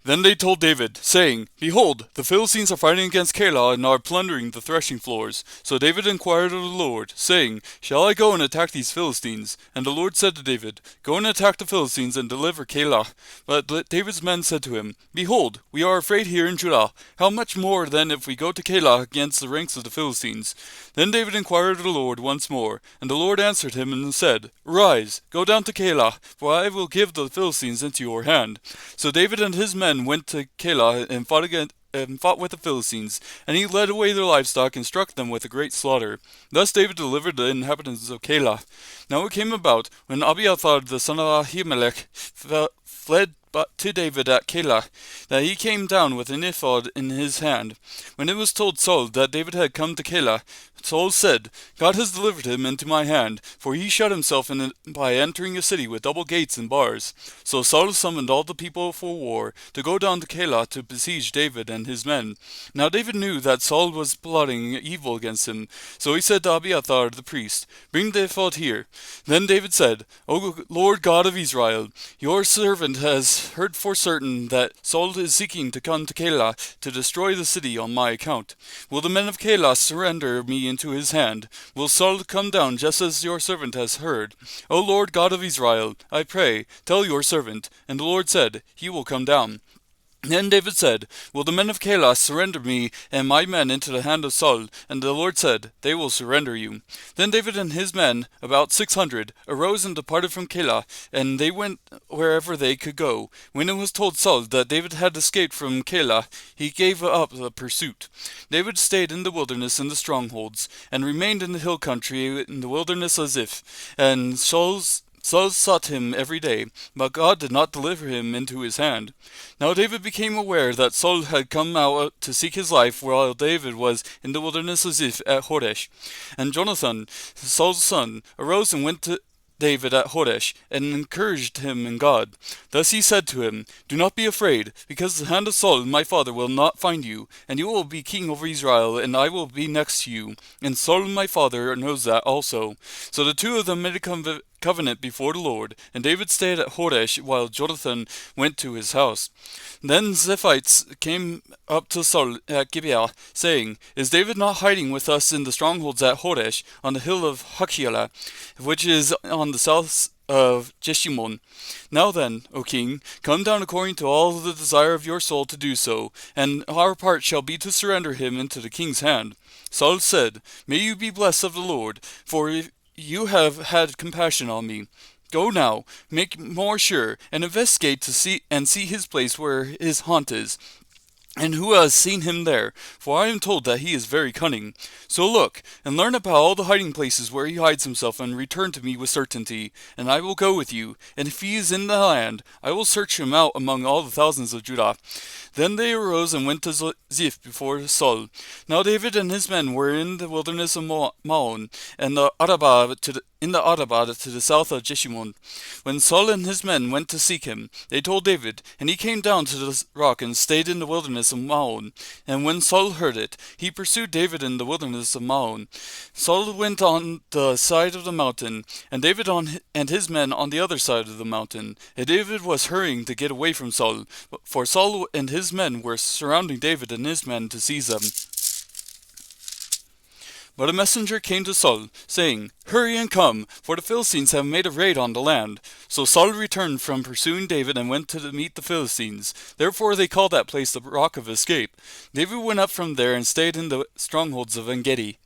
Then they told David, saying, Behold, the Philistines are fighting against Keilah and are plundering the threshing floors. So David inquired of the Lord, saying, Shall I go and attack these Philistines? And the Lord said to David, Go and attack the Philistines and deliver Keilah. But David's men said to him, Behold, we are afraid here in Judah. How much more then if we go to Keilah against the ranks of the Philistines? Then David inquired of the Lord once more, and the Lord answered him and said, Rise, go down to Keilah, for I will give the Philistines into your hand. So David and his men went to Keilah and fought with the Philistines, and he led away their livestock and struck them with a great slaughter. Thus David delivered the inhabitants of Keilah. Now it came about, when Abiathar the son of Ahimelech fled to David at Keilah, that he came down with an ephod in his hand. When it was told Saul that David had come to Keilah, Saul said, God has delivered him into my hand, for he shut himself in it by entering a city with double gates and bars. So Saul summoned all the people for war, to go down to Keilah to besiege David and his men. Now David knew that Saul was plotting evil against him, so he said to Abiathar the priest, Bring the ephod here. Then David said, O Lord God of Israel, your servant has heard for certain that Saul is seeking to come to Keilah to destroy the city on my account. Will the men of Keilah surrender me into his hand? Will Saul come down just as your servant has heard? O Lord God of Israel, I pray, tell your servant. And the Lord said, He will come down. Then David said, Will the men of Keilah surrender me and my men into the hand of Saul? And the Lord said, They will surrender you. Then David and his men, about 600, arose and departed from Keilah, and they went wherever they could go. When it was told Saul that David had escaped from Keilah, he gave up the pursuit. David stayed in the wilderness in the strongholds, and remained in the hill country in the wilderness of Ziph. And Saul sought him every day, but God did not deliver him into his hand. Now David became aware that Saul had come out to seek his life while David was in the wilderness of Ziph at Horesh. And Jonathan, Saul's son, arose and went to David at Horesh, and encouraged him in God. Thus he said to him, Do not be afraid, because the hand of Saul my father will not find you, and you will be king over Israel, and I will be next to you. And Saul my father knows that also. So the two of them made a covenant before the Lord, and David stayed at Horesh while Jonathan went to his house. Then Ziphites came up to Saul at Gibeah, saying, Is David not hiding with us in the strongholds at Horesh, on the hill of Hachilah, which is on the south of Jeshimon? Now then, O king, come down according to all the desire of your soul to do so, and our part shall be to surrender him into the king's hand. Saul said, May you be blessed of the Lord, for you have had compassion on me. Go now, make more sure, and investigate to see his place where his haunt is, and who has seen him there, for I am told that he is very cunning. So look, and learn about all the hiding places where he hides himself, and return to me with certainty, and I will go with you, and if he is in the land, I will search him out among all the thousands of Judah. Then they arose and went to Ziph before Saul. Now David and his men were in the wilderness of Maon, and in the Arabah to the south of Jeshimon. When Saul and his men went to seek him, they told David, and he came down to the rock and stayed in the wilderness of Maon. And when Saul heard it, he pursued David in the wilderness of Maon. Saul went on the side of the mountain, and David and his men on the other side of the mountain. And David was hurrying to get away from Saul, for Saul and his men were surrounding David and his men to seize them. But a messenger came to Saul, saying, Hurry and come, for the Philistines have made a raid on the land. So Saul returned from pursuing David and went to meet the Philistines. Therefore they called that place the Rock of Escape. David went up from there and stayed in the strongholds of En-Gedi.